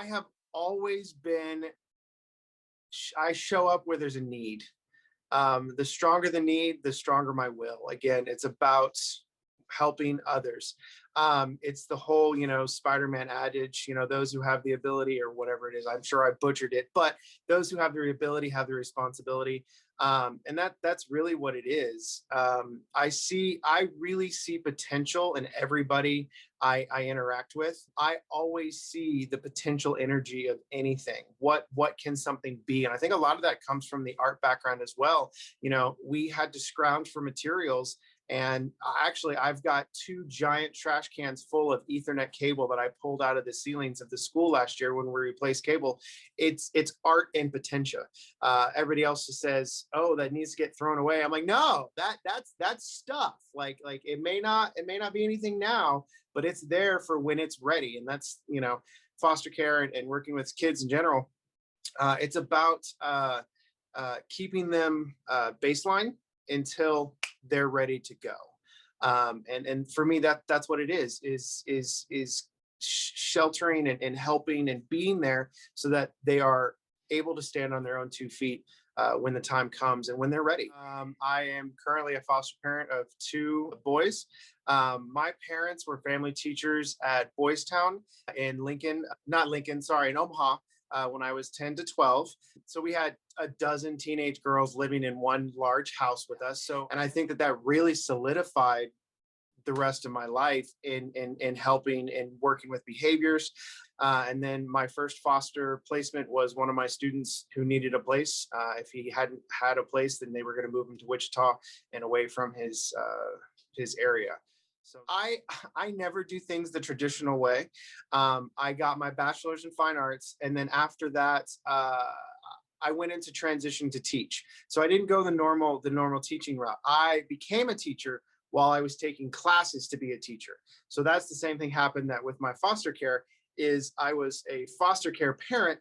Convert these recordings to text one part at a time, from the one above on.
have always been, I show up where there's a need. The stronger the need, the stronger my will. Again, it's about helping others. It's the whole, Spider-Man adage, those who have the ability, or whatever it is, I'm sure I butchered it, but those who have the ability have the responsibility. And that's really what it is. I really see potential in everybody I interact with. I always see the potential energy of anything. What can something be? And I think a lot of that comes from the art background as well. We had to scrounge for materials. And actually, I've got 2 giant trash cans full of Ethernet cable that I pulled out of the ceilings of the school last year when we replaced cable. It's art and potentia. Everybody else just says, "Oh, that needs to get thrown away." I'm like, no, that's stuff. Like it may not be anything now, but it's there for when it's ready. And that's foster care and working with kids in general. It's about keeping them baseline until they're ready to go. And for me, that's what it is sheltering and helping and being there so that they are able to stand on their own 2 feet when the time comes and when they're ready. I am currently a foster parent of 2 boys. My parents were family teachers at Boys Town in in Omaha, when I was 10 to 12. So we had a dozen teenage girls living in one large house with us. And I think that really solidified the rest of my life in helping and working with behaviors. And then my first foster placement was one of my students who needed a place. If he hadn't had a place, then they were going to move him to Wichita and away from his area. So I never do things the traditional way. I got my bachelor's in fine arts, and then after that, I went into transition to teach. So I didn't go the normal teaching route. I became a teacher while I was taking classes to be a teacher. So that's the same thing happened that with my foster care is I was a foster care parent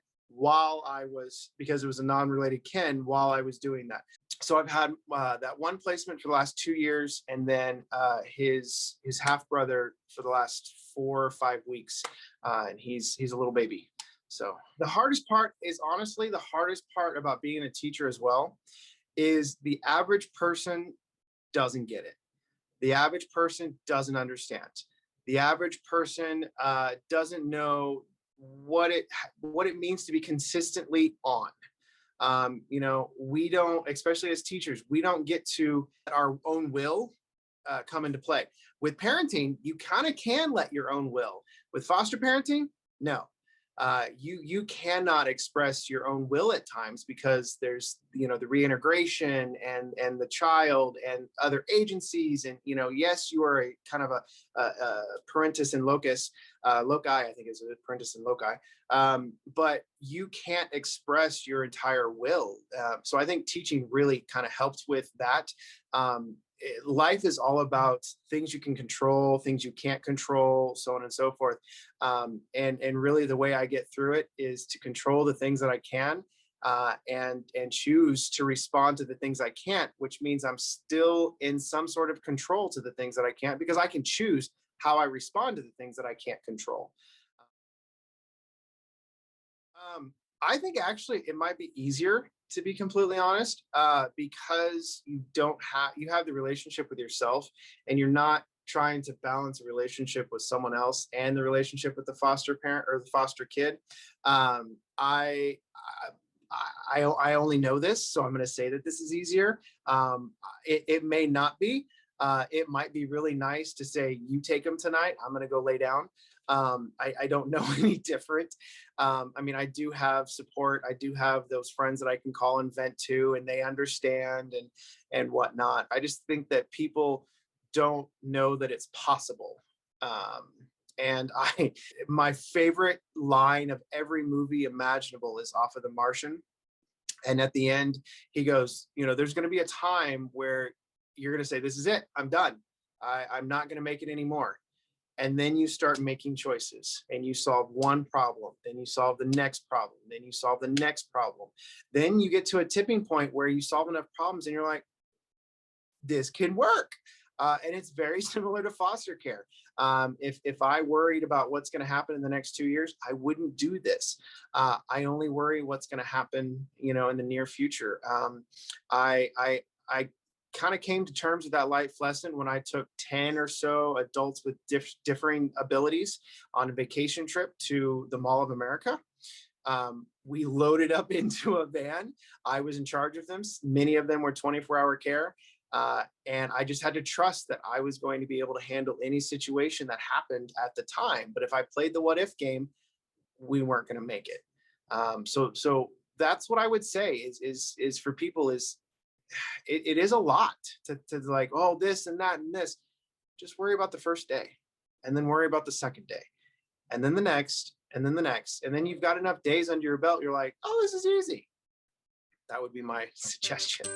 because it was a non-related kin while I was doing that. So I've had that one placement for the last 2 years, and then his half brother for the last 4 or 5 weeks, and he's a little baby. So the hardest part is honestly the hardest part about being a teacher as well is the average person doesn't get it. The average person doesn't understand. The average person doesn't know what it means to be consistently on. We don't, especially as teachers, we don't get to let our own will come into play. With parenting, you kind of can let your own will. With foster parenting, no. You cannot express your own will at times because there's the reintegration and the child and other agencies, and yes, you are a kind of a parentis in loci, I think is a parentis in loci, but you can't express your entire will. So I think teaching really kind of helps with that. Life is all about things you can control, things you can't control, so on and so forth. And really the way I get through it is to control the things that I can, and choose to respond to the things I can't, which means I'm still in some sort of control to the things that I can't, because I can choose how I respond to the things that I can't control. I think actually it might be easier, to be completely honest, because you have the relationship with yourself, and you're not trying to balance a relationship with someone else and the relationship with the foster parent or the foster kid. I only know this, so I'm going to say that this is easier. It may not be. It might be really nice to say, you take them tonight, I'm going to go lay down. I don't know any different. I do have support. I do have those friends that I can call and vent to, and they understand and whatnot. I just think that people don't know that it's possible. And my favorite line of every movie imaginable is off of The Martian. And at the end, he goes, there's going to be a time where you're going to say, this is it, I'm done. I'm not going to make it anymore. And then you start making choices, and you solve one problem, then you solve the next problem, then you solve the next problem. Then you get to a tipping point where you solve enough problems and you're like, this can work. And it's very similar to foster care. If I worried about what's going to happen in the next 2 years, I wouldn't do this. I only worry what's going to happen, in the near future. I kind of came to terms with that life lesson when I took 10 or so adults with differing abilities on a vacation trip to the Mall of America. We loaded up into a van. I was in charge of them. Many of them were 24-hour care. And I just had to trust that I was going to be able to handle any situation that happened at the time. But if I played the what if game, we weren't going to make it. So that's what I would say is for people is it is a lot to like, oh, this and that and this. Just worry about the first day, and then worry about the second day, and then the next, and then the next, and then you've got enough days under your belt. You're like, oh, this is easy. That would be my suggestion.